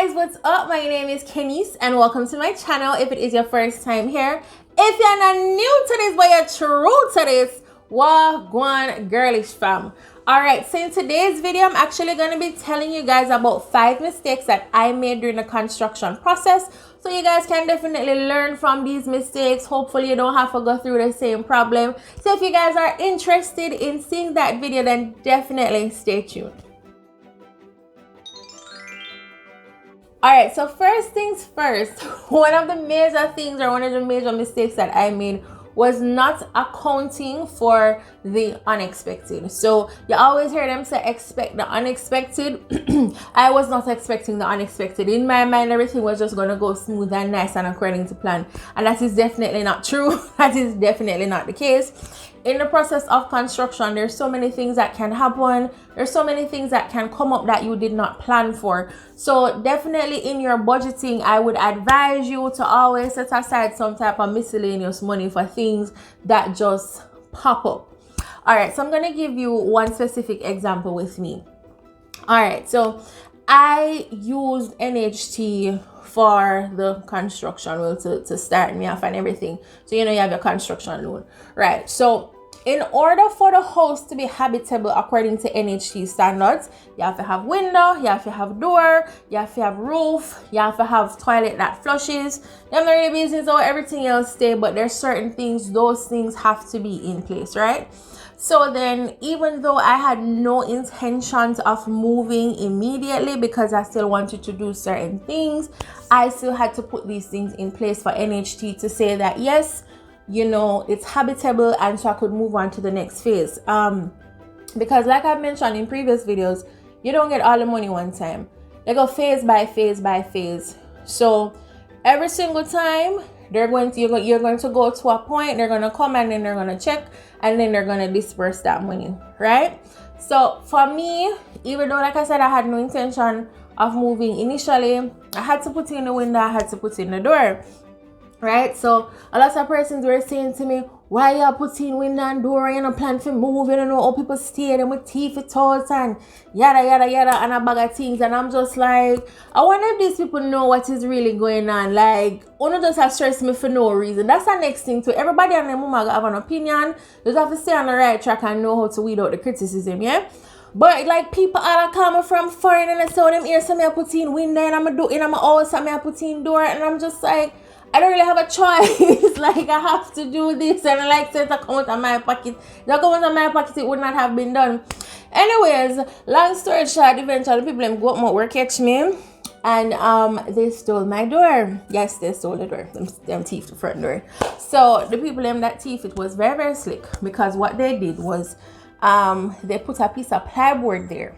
guys, what's up? My name is Kenise and welcome to my channel. If it is your first time here, if you're not new to this but you're true to this, wagwan girlish fam. Alright, so in today's video I'm actually going to be telling you guys about 5 mistakes that I made during the construction process, so you guys can definitely learn from these mistakes. Hopefully you don't have to go through the same problem. So if you guys are interested in seeing that video, then definitely stay tuned. Alright, so first things first, one of the major mistakes that I made was not accounting for the unexpected. So you always hear them say expect the unexpected. I was not expecting the unexpected. In my mind, everything was just going to go smooth and nice and according to plan, and that is definitely not true. That is definitely not the case. In the process of construction, there's so many things that can happen. There's so many things that can come up that you did not plan for. So definitely in your budgeting, I would advise you to always set aside some type of miscellaneous money for things that just pop up. All right, so I'm going to give you one specific example with me. All right, so I used NHT for the construction, well, to start me off and everything. So you know you have your construction loan, right? So in order for the house to be habitable according to NHT standards, you have to have window, you have to have door, you have to have roof, you have to have toilet that flushes. Them the really business or everything else stay, but there's certain things, those things have to be in place, right? So then, even though I had no intentions of moving immediately because I still wanted to do certain things, I still had to put these things in place for NHT to say that yes, you know, it's habitable, and so I could move on to the next phase. Because like I've mentioned in previous videos, you don't get all the money one time. They go phase by phase by phase. So every single time you're going to go to a point, they're going to come and then they're going to check and then they're going to disperse that money, right? So for me, even though like I said I had no intention of moving initially, I had to put in the window, I had to put in the door, right? So a lot of persons were saying to me, why you putting window and door, you know, plan for move, you don't know how people stay them with teeth for toes and yada yada yada and a bag of things. And I'm just like, I wonder if these people know what is really going on. Like, one just has stressed me for no reason. That's the next thing too. Everybody and their mama have an opinion. You just have to stay on the right track and know how to weed out the criticism, yeah? But like people all coming from foreign and I saw them here, so I put in window and I'm do in my house and I put in door, and I'm just like, I don't really have a choice. Like, I have to do this, and like since I come out of my pocket, if I come out of my pocket, it would not have been done. Anyways, long story short, eventually people go up my work catch me, and they stole my door. Yes, they stole the door. Them thief the front door. So the people that thief it was very, very slick, because what they did was they put a piece of plywood there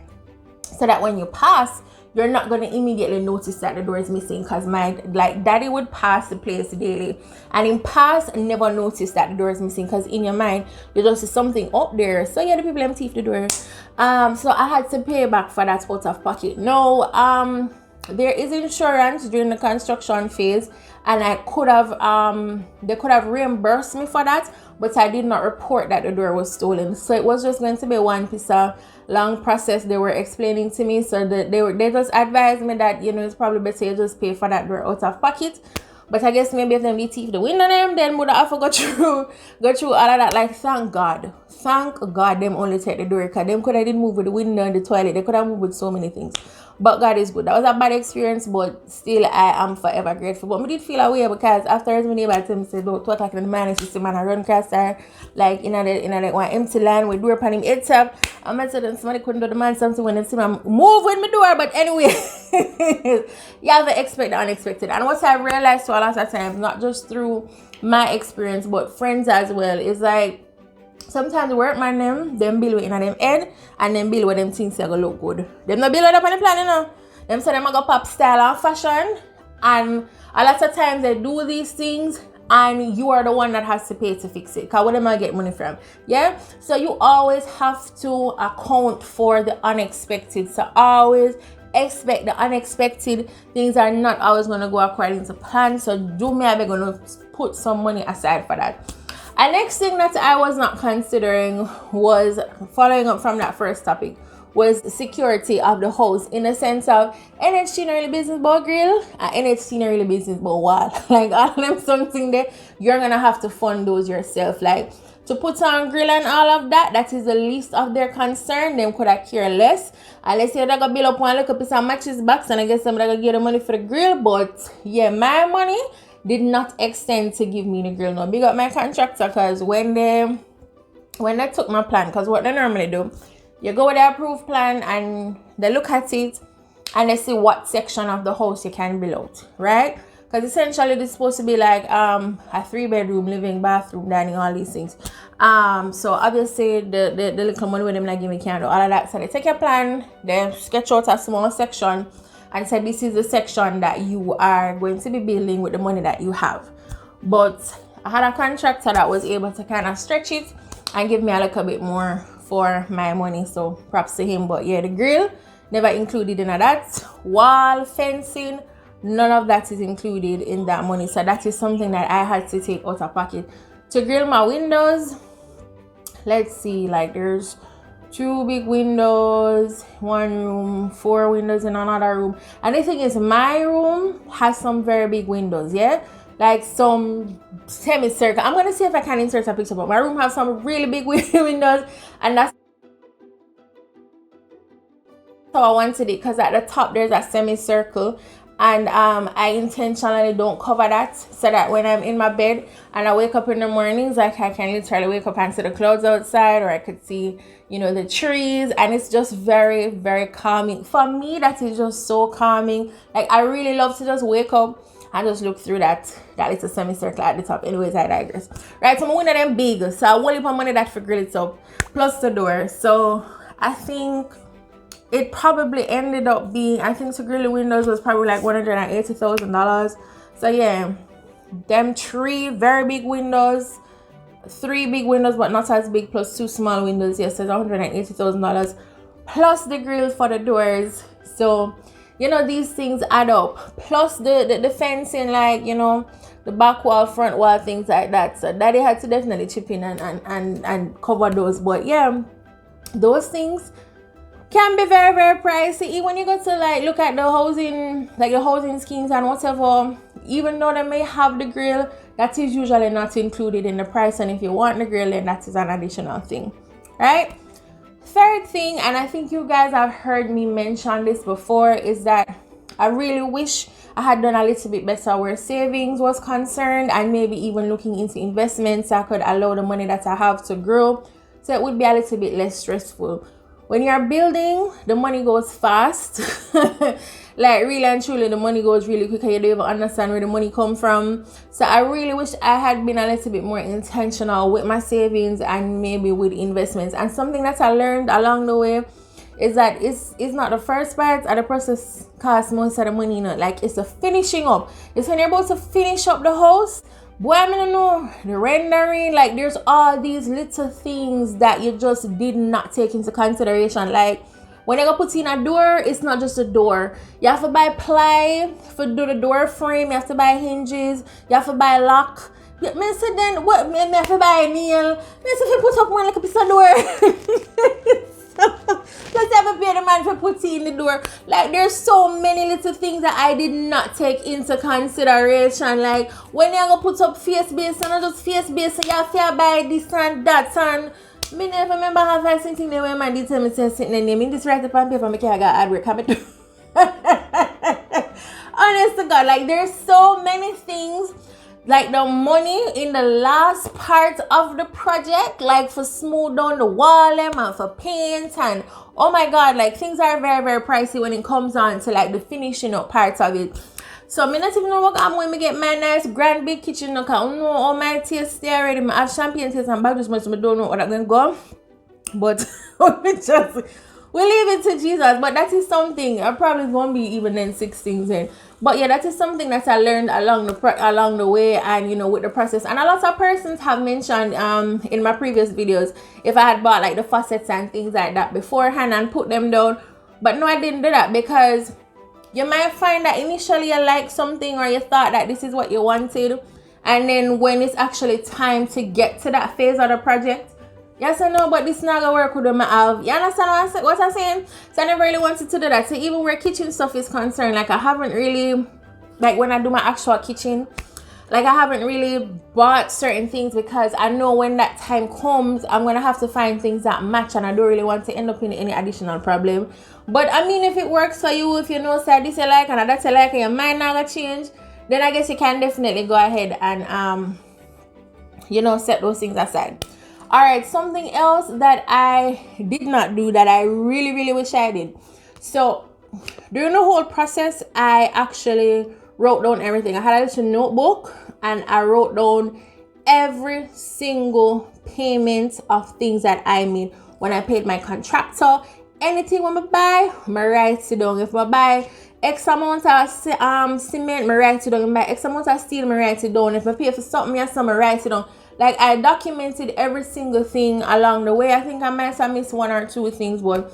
so that when you pass, you're not going to immediately notice that the door is missing, because my daddy would pass the place daily and in past never noticed that the door is missing, because in your mind you just see something up there. So yeah, the people them thief the door. So I had to pay back for that out of pocket. No, there is insurance during the construction phase, and I could have they could have reimbursed me for that, but I did not report that the door was stolen. So it was just going to be one piece of long process they were explaining to me. So they just advised me that, you know, it's probably better you just pay for that door out of pocket. But I guess maybe if them be thief the window them, then would have to go through all of that. Like, thank God them only take the door, because them could have did move with the window and the toilet. They could have moved with so many things. But God is good. That was a bad experience, but still I am forever grateful. But I did feel away, because after my neighbor told me said about 2 o'clock in the morning, she said, man, I run across there like in a one empty land with door upon him head up. I met them, somebody couldn't do the man something when they see me move with my door. But anyway, you have to expect the unexpected. And what I realized to a lot of times, not just through my experience but friends as well, is like sometimes work man them build in them head, and then build with them things that go look good. Them not build up on the plan, you know. Them say them go pop style and fashion, and a lot of times they do these things and you are the one that has to pay to fix it, because where am I get money from? Yeah, so you always have to account for the unexpected. So always expect the unexpected. Things are not always going to go according to plan, so do me, I'm going to put some money aside for that. And next thing that I was not considering was, following up from that first topic, was security of the house, in the sense of NHT not really business about grill and NHT not really business about wall. Like all of them something that you're gonna have to fund those yourself. Like to put on grill and all of that, that is the least of their concern. Them could have care less. Unless you're gonna build up one little piece of matches box and I guess somebody gonna get the money for the grill. But yeah, my money did not extend to give me the grill. No, big up my contractor, because when they took my plan, because what they normally do, you go with the approved plan and they look at it and they see what section of the house you can build out, right? Because essentially this is supposed to be like a 3-bedroom, living, bathroom, dining, all these things. So obviously the little money with them like give me can't do all of that. So they take your plan, they sketch out a small section and say this is the section that you are going to be building with the money that you have. But I had a contractor that was able to kind of stretch it and give me a little bit more for my money, so props to him. But yeah, the grill never included in that. Wall, fencing, none of that is included in that money. So that is something that I had to take out of pocket. To grill my windows, let's see, like there's 2 big windows, 1 room, 4 windows in another room. And the thing is, my room has some very big windows, yeah? Like some semicircle. I'm gonna see if I can insert a picture, but my room has some really big windows, and that's how I wanted it, because at the top there's a semicircle, and I intentionally don't cover that, so that when I'm in my bed and I wake up in the mornings, like I can literally wake up and see the clouds outside, or I could see, you know, the trees, and it's just very, very calming. For me, that is just so calming. Like I really love to just wake up and just look through that little semicircle at the top. Anyways, I digress. Right, so my window them big, so I won't leave my money that for grill it up, plus the door. So I think it probably ended up being, I think to grill the windows was probably like $180,000. So yeah, them 3 very big windows, 3 big windows but not as big, plus 2 small windows. Yes, it's $180,000 plus the grill for the doors. So you know, these things add up, plus the fencing, like, you know, the back wall, front wall, things like that. So daddy had to definitely chip in and cover those. But yeah, those things can be very, very pricey. When you go to like look at the housing, like the housing schemes and whatever, even though they may have the grill, that is usually not included in the price. And if you want the grill, then that is an additional thing, right? Third thing, and I think you guys have heard me mention this before, is that I really wish I had done a little bit better where savings was concerned, and maybe even looking into investments so I could allow the money that I have to grow, so it would be a little bit less stressful. When you're building, the money goes fast. Like really and truly, the money goes really quick and you don't even understand where the money come from. So I really wish I had been a little bit more intentional with my savings and maybe with investments. And something that I learned along the way is that it's not the first part of the process costs most of the money, you know. Like it's the finishing up. It's when you're about to finish up the house, boy, I don't know, the rendering, like there's all these little things that you just did not take into consideration. Like when you go put in a door, it's not just a door. You have to buy ply for do the door frame. You have to buy hinges. You have to buy lock. Me say then what? Me have to buy a nail. Me say if you put up one like a piece of door. Plus you have to pay the man for putting in the door. Like there's so many little things that I did not take into consideration. Like when you go put up face base and not just face base, so you have to buy this and that and. Me never remember how I sitting there when man did tell me to sit in the name. In this right up on paper, I got hard work. Honest to God, like there's so many things. Like the money in the last part of the project, like for smooth down the wall and for paint, and oh my God, like things are very, very pricey when it comes on to like the finishing up part of it. So me not even know what I'm when me get my nice grand big kitchen. No, cause I know all my taste there already. I have champagne taste and bag much. I don't know what I'm gonna go. But we leave it to Jesus. But that is something I probably won't be even then 16 in. But yeah, that is something that I learned along the way, and you know, with the process. And a lot of persons have mentioned in my previous videos if I had bought like the faucets and things like that beforehand and put them down. But no, I didn't do that, because you might find that initially you like something or you thought that this is what you wanted, and then when it's actually time to get to that phase of the project, Yes, I know, but this not gonna work with them. I have. You understand what I'm saying? So I never really wanted to do that. So even where kitchen stuff is concerned, like I haven't really, like when I do my actual kitchen, like I haven't really bought certain things because I know when that time comes, I'm gonna have to find things that match, and I don't really want to end up in any additional problem. But I mean, if it works for you, if you know say this you like and that you like, and your mind not gonna change, then I guess you can definitely go ahead and you know, set those things aside. All right, something else that I did not do that I really wish I did. So during the whole process, I actually wrote down everything. I had a little notebook and I wrote down every single payment of things that I made. When I paid my contractor, anything when I buy, I write it down. If I buy X amount of cement, I write it down. If I buy X amount of steel, I write it down. If I pay for something, I write it down. Like I documented every single thing along the way. I think I might have missed one or two things, but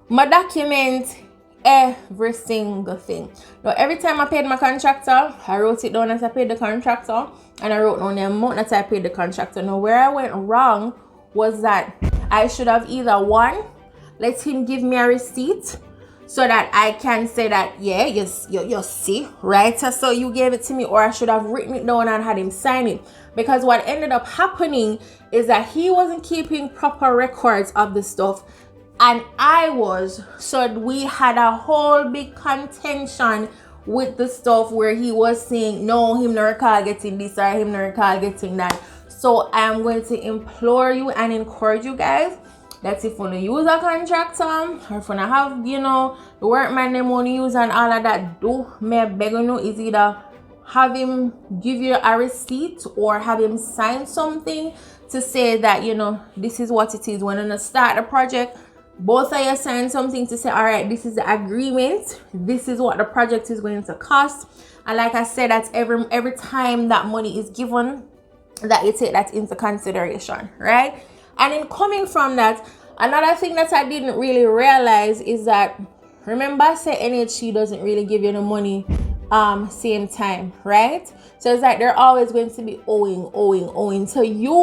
my document every single thing. Now every time I paid my contractor, I wrote it down as I paid the contractor, and I wrote down the amount that I paid the contractor. Now where I went wrong was that I should have either one, let him give me a receipt so that I can say that yeah, you see, right? So you gave it to me, or I should have written it down and had him sign it. Because what ended up happening is that he wasn't keeping proper records of the stuff, and I was. So we had a whole big contention with the stuff where he was saying no, him no recall getting this or him no recall getting that. So I'm going to implore you and encourage you guys that if you want to use a contractor, or if you want to have, you know, the workman them want to use and all of that, do me beg you is either have him give you a receipt or have him sign something to say that, you know, this is what it is. When you start the project, both of you sign something to say, all right, this is the agreement, this is what the project is going to cost. And like I said, that's every time that money is given, that you take that into consideration, right? And in coming from that, another thing that I didn't really realize is that, remember, say NHC doesn't really give you the money same time, right? So it's like they're always going to be owing. So you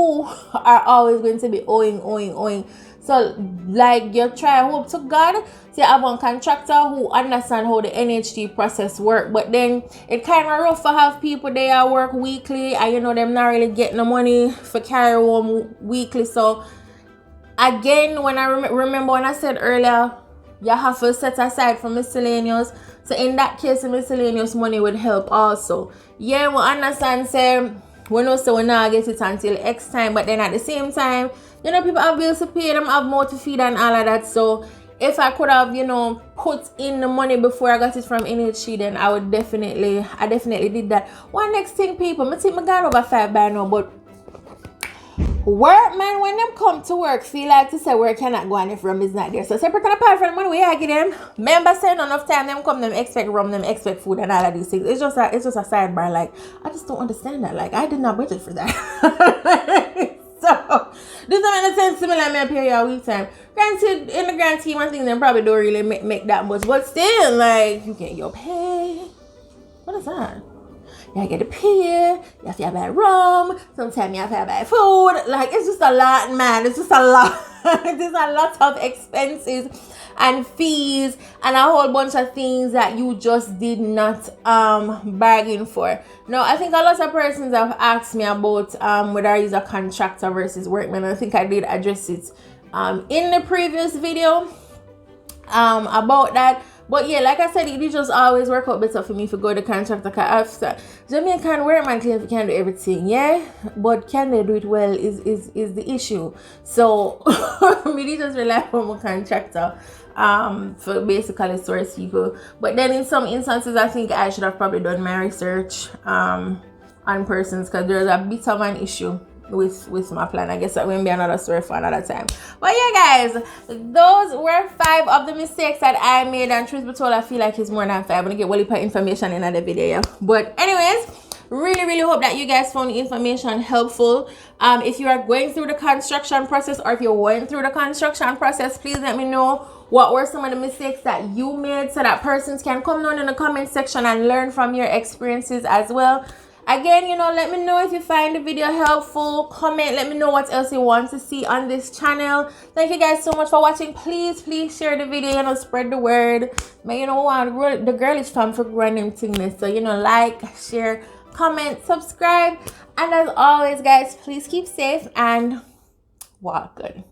are always going to be owing. So like you try hope to God to have one contractor who understand how the NHT process work, but then it kind of rough to have people there work weekly and you know them not really getting the money for carry home weekly. So again, when I remember when I said earlier, you have to set aside for miscellaneous. So in that case, the miscellaneous money would help also. Yeah, we understand, say, we know so we not get it until X time, but then at the same time, you know, people have bills to pay, them have more to feed and all of that. So if I could have, you know, put in the money before I got it from NHG, then I definitely did that. One next thing, people, I think I got over 5 by now, but workman, when them come to work, feel like to say where cannot go and if rum is not there. So separate and apart from the money we I give them, remember saying enough time them come, them expect rum, them expect food and all of these things. It's just a sidebar. Like, I just don't understand that. Like, I did not budget for that. So this doesn't make sense to me. Like, me pay you a week time. Granted, in the grand scheme, I think them probably don't really make that much, but still, like, you get your pay. What is that? You get to pay, you have to buy rum, sometimes you have to buy food. Like, it's just a lot, man. It's just a lot. There's a lot of expenses and fees and a whole bunch of things that you just did not bargain for. Now, I think a lot of persons have asked me about whether I use a contractor versus workman. I think I did address it in the previous video about that. But yeah, like I said, it just always work out better for me to go to contractor, because after Jamaican workman claims can do everything, yeah, but can they do it well is the issue. So me just rely on my contractor for basically source people. But then in some instances, I think I should have probably done my research on persons, because there's a bit of an issue with my plan. I guess that will be another story for another time. But yeah, guys, those were 5 of the mistakes that I made, and truth be told, I feel like it's more than 5. I'm gonna get well information in another video, yeah? But anyways, really hope that you guys found the information helpful. If you are going through the construction process, or if you went through the construction process, please let me know what were some of the mistakes that you made, so that persons can come down in the comment section and learn from your experiences as well. Again, you know, let me know if you find the video helpful. Comment, let me know what else you want to see on this channel. Thank you guys so much for watching. Please share the video, you know, spread the word. But you know what, the girlish fam for growing thing. So, you know, like, share, comment, subscribe. And as always, guys, please keep safe and walk good.